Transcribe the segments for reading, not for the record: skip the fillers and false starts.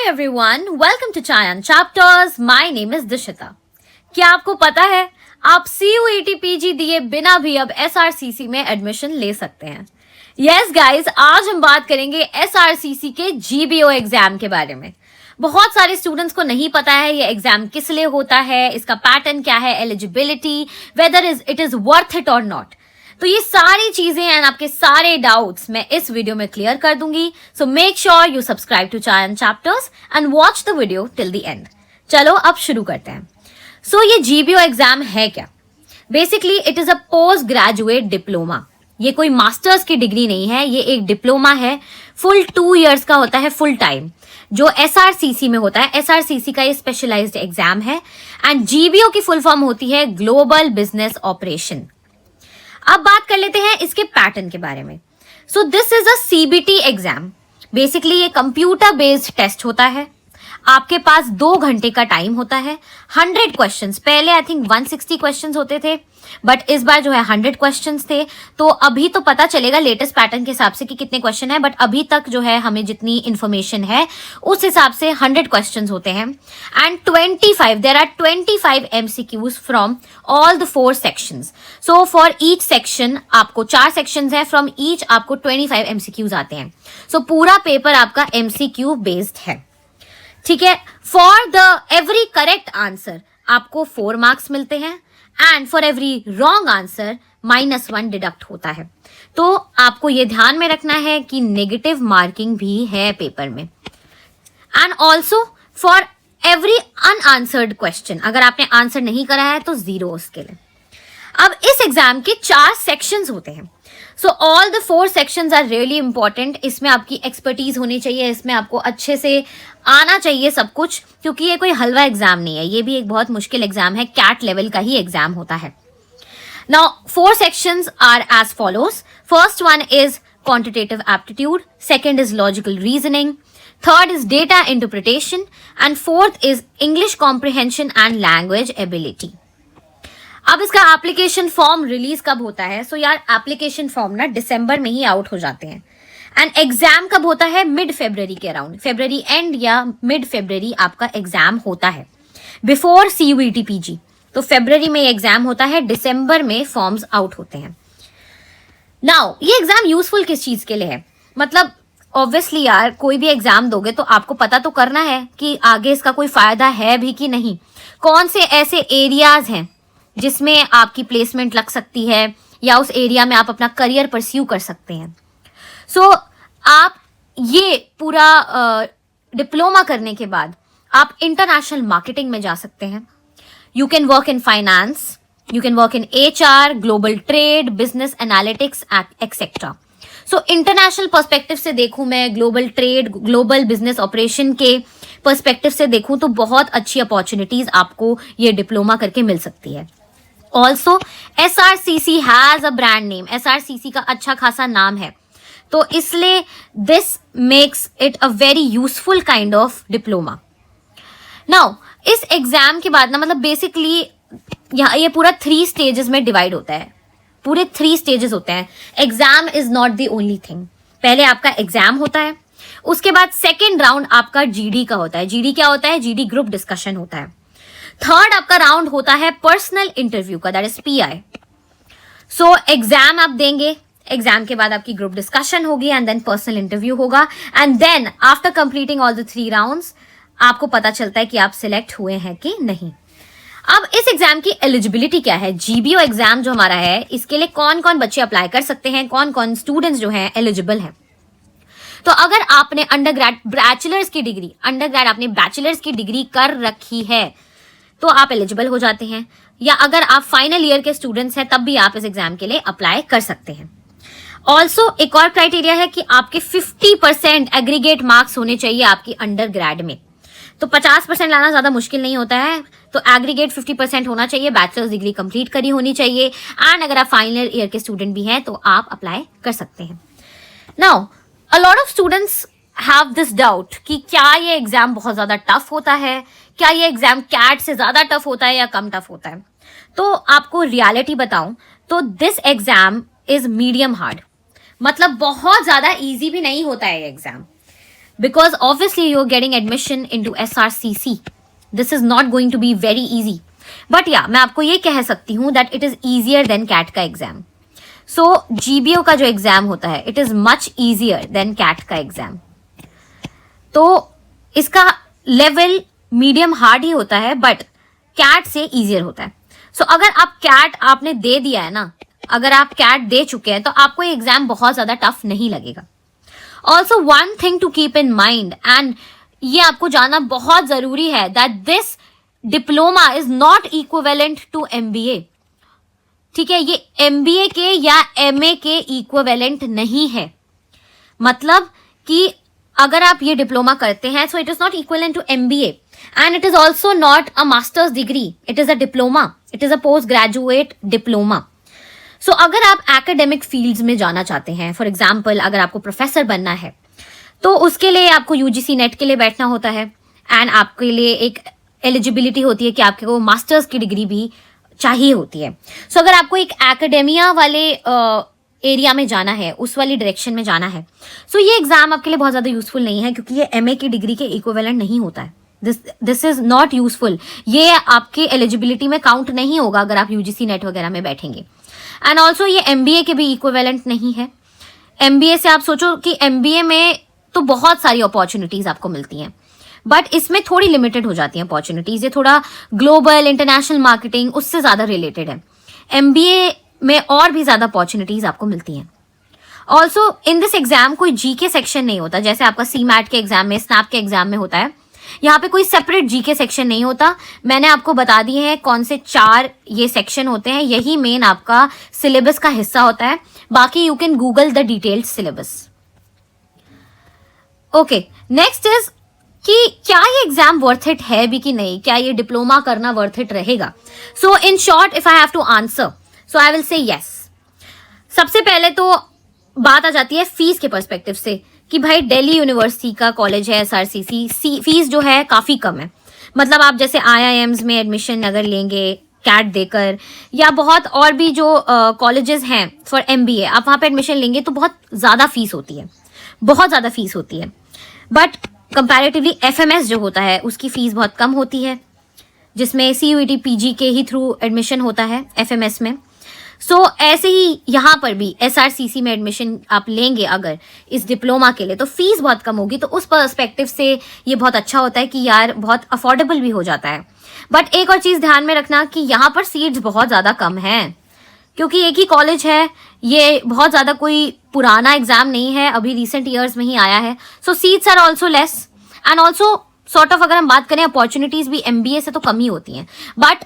Hi everyone, welcome to Chayan Chapters. My name is Dishita. क्या आपको पता है आप CUET PG दिए बिना भी अब SRCC में एडमिशन ले सकते हैं? Yes guys, आज हम बात करेंगे SRCC के GBO एग्जाम के बारे में. बहुत सारे स्टूडेंट्स को नहीं पता है ये एग्जाम किस लिए होता है, इसका पैटर्न क्या है, eligibility, whether it is worth it और नॉट. तो ये सारी चीजें एंड आपके सारे डाउट्स मैं इस वीडियो में क्लियर कर दूंगी. So make sure you subscribe to Chayan chapters and watch the video till the end. चलो अब शुरू करते हैं. सो ये GBO एग्जाम है क्या? Basically it is a post graduate diploma. ये कोई मास्टर्स की डिग्री नहीं है, ये एक डिप्लोमा है. फुल 2 years का होता है, फुल टाइम, जो SRCC में होता है. SRCC का ये स्पेशलाइज्ड एग्जाम है एंड GBO की फुल फॉर्म होती है ग्लोबल बिजनेस ऑपरेशन. अब बात कर लेते हैं इसके पैटर्न के बारे में. So this is a CBT exam. Basically ये कंप्यूटर बेस्ड टेस्ट होता है. आपके पास 2 घंटे का टाइम होता है. 100 क्वेश्चंस, पहले आई थिंक 160 क्वेश्चंस होते थे, बट इस बार जो है 100 क्वेश्चंस थे. तो अभी तो पता चलेगा लेटेस्ट पैटर्न के हिसाब से कि कितने क्वेश्चन है, बट अभी तक जो है हमें जितनी इंफॉर्मेशन है उस हिसाब से 100 क्वेश्चंस होते हैं. And 25 there are 25 MCQs from all the 4 sections. So for each section आपको 4 सेक्शंस है, फ्रॉम ईच आपको 25 MCQs आते हैं. सो पूरा पेपर आपका MCQ बेस्ड है. ठीक है. For the every correct answer आपको 4 मार्क्स मिलते हैं and for every wrong answer -1 deduct होता है. तो आपको ये ध्यान में रखना है कि नेगेटिव मार्किंग भी है पेपर में. And also for every unanswered question, अगर आपने आंसर नहीं करा है तो 0 उसके लिए. अब इस एग्जाम के 4 सेक्शंस होते हैं. So all the 4 sections are really important. इसमें आपकी एक्सपर्टीज होनी चाहिए, इसमें आपको अच्छे से आना चाहिए सब कुछ, क्योंकि ये कोई हलवा एग्जाम नहीं है, ये भी एक बहुत मुश्किल एग्जाम है. कैट लेवल का ही एग्जाम होता है. Now 4 sections are as follows. First one is quantitative aptitude, second is logical reasoning, third is data interpretation and fourth is English comprehension and language ability. अब इसका एप्लीकेशन फॉर्म रिलीज कब होता है? सो यार application form ना दिसंबर में ही out हो जाते हैं एंड एग्जाम कब होता है? मिड फरवरी के अराउंड, फरवरी एंड या मिड फरवरी आपका एग्जाम होता है बिफोर CUET PG. तो फरवरी में एग्जाम होता है, दिसंबर में फॉर्म्स आउट होते हैं. नाउ ये एग्जाम यूजफुल किस चीज के लिए है? मतलब ऑब्वियसली यार कोई भी एग्जाम दोगे तो आपको पता तो करना है कि आगे इसका कोई फायदा है भी कि नहीं. कौन से ऐसे एरियाज हैं जिसमें आपकी प्लेसमेंट लग सकती है या उस एरिया में आप अपना करियर परस्यू कर सकते हैं. सो आप ये पूरा डिप्लोमा करने के बाद आप इंटरनेशनल मार्केटिंग में जा सकते हैं. You can work in finance, you can work in HR, global trade, business analytics etcetera. So international perspective से देखूं मैं, global trade, global business operation के पर्सपेक्टिव से देखूं तो बहुत अच्छी अपॉर्चुनिटीज आपको ये डिप्लोमा करके मिल सकती है. Also SRCC has a brand name. SRCC का अच्छा खासा नाम है, तो इसलिए this makes it a very useful kind of diploma. Now इस एग्जाम के बाद ना, मतलब बेसिकली ये पूरा 3 स्टेजेस में डिवाइड होता है. पूरे 3 स्टेजेस होते हैं. Exam is not the only thing. पहले आपका एग्जाम होता है, उसके बाद सेकेंड राउंड आपका GD का होता है. GD क्या होता है? GD ग्रुप डिस्कशन होता है. थर्ड आपका राउंड होता है पर्सनल इंटरव्यू का, that is PI. So exam आप देंगे, एग्जाम के बाद आपकी ग्रुप डिस्कशन होगी एंड देन पर्सनल इंटरव्यू होगा and then after completing all the 3 rounds आपको पता चलता है कि आप सिलेक्ट हुए हैं कि नहीं. अब इस एग्जाम की एलिजिबिलिटी क्या है? GBO एग्जाम जो हमारा है, इसके लिए कौन कौन बच्चे अप्लाई कर सकते हैं, कौन कौन स्टूडेंट्स जो हैं एलिजिबल हैं. तो अगर आपने अंडरग्रेड बैचलर्स की डिग्री, अंडरग्रेड आपने बैचलर्स की डिग्री कर रखी है तो आप एलिजिबल हो जाते हैं, या अगर आप फाइनल ईयर के स्टूडेंट्स हैं तब भी आप इस एग्जाम के लिए अप्लाई कर सकते हैं. ऑल्सो एक और क्राइटेरिया है कि आपके 50% एग्रीगेट मार्क्स होने चाहिए आपकी अंडर ग्रेड में. तो 50% लाना ज्यादा मुश्किल नहीं होता है, तो एग्रीगेट 50% होना चाहिए, बैचलर्स डिग्री कंप्लीट करी होनी चाहिए एंड अगर आप फाइनल ईयर के स्टूडेंट भी हैं तो आप अप्लाई कर सकते हैं. Now a lot of students have this doubt कि क्या ये एग्जाम बहुत ज्यादा टफ होता है, क्या ये एग्जाम कैट से ज्यादा टफ होता है या कम टफ होता है. तो आपको रियलिटी बताऊं तो this exam is medium hard. मतलब बहुत ज्यादा इजी भी नहीं होता है ये exam. because obviously you're getting admission into SRCC. This is not going to be very easy. But yeah, मैं आपको ये कह सकती हूँ that it is easier than CAT का एग्जाम. So GBO का जो एग्जाम होता है, it is much easier than CAT का एग्जाम. तो इसका लेवल मीडियम हार्ड ही होता है, बट CAT से easier होता है. So अगर आप CAT आपने दे दिया है ना, अगर आप CAT दे चुके हैं तो आपको ये एग्जाम बहुत ज्यादा टफ नहीं लगेगा. Also one thing to keep in mind, and ये आपको जानना बहुत जरूरी है, that this diploma is not equivalent to MBA. ठीक है, ये MBA के या MA के इक्विवेलेंट नहीं है. मतलब कि अगर आप ये डिप्लोमा करते हैं, so it is not equivalent to MBA, and it is also not a masters degree, it is a diploma, it is a post graduate diploma. So अगर आप एकेडमिक फील्ड्स में जाना चाहते हैं, फॉर एग्जाम्पल अगर आपको प्रोफेसर बनना है, तो उसके लिए आपको UGC नेट के लिए बैठना होता है, एंड आपके लिए एक एलिजिबिलिटी होती है कि आपको मास्टर्स की डिग्री भी चाहिए होती है. सो अगर आपको एक एकेडेमिया वाले एरिया में जाना है, उस वाली डायरेक्शन में जाना है, सो ये एग्जाम आपके लिए बहुत ज़्यादा यूजफुल नहीं है, क्योंकि ये MA की डिग्री के इक्विवेलेंट नहीं होता है. This is not useful. ये आपके एलिजिबिलिटी में काउंट नहीं होगा अगर आप UGC नेट वगैरह में बैठेंगे. एंड ऑल्सो ये MBA के भी इक्विवेलेंट नहीं है. MBA से आप सोचो कि MBA में तो बहुत सारी अपॉर्चुनिटीज आपको मिलती हैं, बट इसमें थोड़ी लिमिटेड हो जाती हैं अपॉर्चुनिटीज. ये थोड़ा ग्लोबल इंटरनेशनल मार्केटिंग उससे ज्यादा रिलेटेड है. MBA में और भी ज्यादा अपॉर्चुनिटीज आपको मिलती हैं. ऑल्सो इन दिस एग्जाम कोई GK सेक्शन नहीं होता, जैसे आपका CMAT के एग्जाम में, स्नैप के एग्जाम में होता है. यहाँ पे कोई सेपरेट GK सेक्शन नहीं होता. मैंने आपको बता दिए हैं कौन से 4 ये सेक्शन होते हैं. यही मेन आपका सिलेबस का हिस्सा होता है. बाकी you can Google the detailed syllabus. Okay, next is कि क्या ये एग्जाम वर्थ इट है भी कि नहीं, क्या ये डिप्लोमा करना वर्थ इट रहेगा. So in short, if I have to answer, so I will say yes. सबसे पहले तो बात आ जाती है फीस के पर्सपेक्टिव से कि भाई दिल्ली यूनिवर्सिटी का कॉलेज है SRCC, फीस जो है काफ़ी कम है. मतलब आप जैसे IIMs में एडमिशन अगर लेंगे CAT देकर, या बहुत और भी जो कॉलेजेस हैं फॉर MBA, आप वहाँ पे एडमिशन लेंगे तो बहुत ज़्यादा फीस होती है, बहुत ज़्यादा फीस होती है. बट कंपैरेटिवली FMS जो होता है उसकी फ़ीस बहुत कम होती है, जिसमें CUET PG के ही थ्रू एडमिशन होता है FMS में. सो ऐसे ही यहाँ पर भी SRCC में एडमिशन आप लेंगे अगर इस डिप्लोमा के लिए, तो फीस बहुत कम होगी. तो उस पर्सपेक्टिव से ये बहुत अच्छा होता है कि यार बहुत अफोर्डेबल भी हो जाता है. बट एक और चीज़ ध्यान में रखना कि यहाँ पर सीट्स बहुत ज़्यादा कम हैं, क्योंकि एक ही कॉलेज है, ये बहुत ज़्यादा कोई पुराना एग्जाम नहीं है, अभी रिसेंट ईयर्स में ही आया है. So seats are also less, and also sort of अगर हम बात करें अपॉर्चुनिटीज़ भी MBA से तो कम ही होती हैं. बट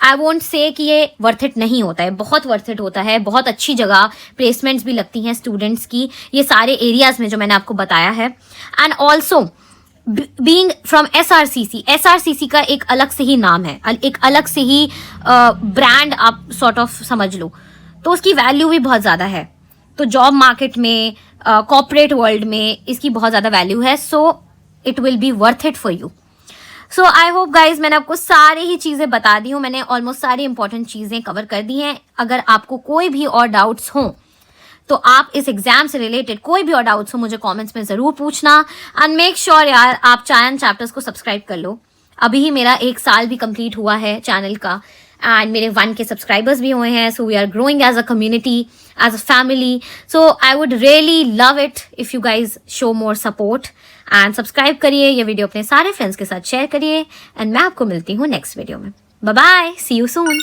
आई वोंट से कि ये वर्थ इट नहीं होता है, बहुत वर्थ इट होता है. बहुत अच्छी जगह प्लेसमेंट्स भी लगती हैं स्टूडेंट्स की, ये सारे एरियाज में जो मैंने आपको बताया है. And also being from SRCC का एक अलग से ही नाम है, एक अलग से ही ब्रांड आप सॉर्ट ऑफ समझ लो, तो उसकी वैल्यू भी बहुत ज़्यादा है. तो जॉब मार्केट में, कॉर्पोरेट वर्ल्ड में इसकी बहुत ज़्यादा वैल्यू है. So it will be worth it for you. So I hope guys मैंने आपको सारी ही चीज़ें बता दी हूँ. मैंने ऑलमोस्ट सारी इंपॉर्टेंट चीज़ें कवर कर दी हैं. अगर आपको कोई भी और डाउट्स हों तो आप इस एग्जाम से रिलेटेड कोई भी और डाउट्स हो मुझे कमेंट्स में ज़रूर पूछना. एंड मेक श्योर यार आप चायन चैप्टर्स को सब्सक्राइब कर लो. अभी ही मेरा 1 साल भी कंप्लीट हुआ है चैनल का, एंड मेरे 1K सब्सक्राइबर्स भी हुए हैं. So we are growing as a community, as a family. So I would really love it if you guys show more support and subscribe करिए. ये वीडियो अपने सारे फ्रेंड्स के साथ शेयर करिए, एंड मैं आपको मिलती हूँ नेक्स्ट वीडियो में. Bye bye, see you soon.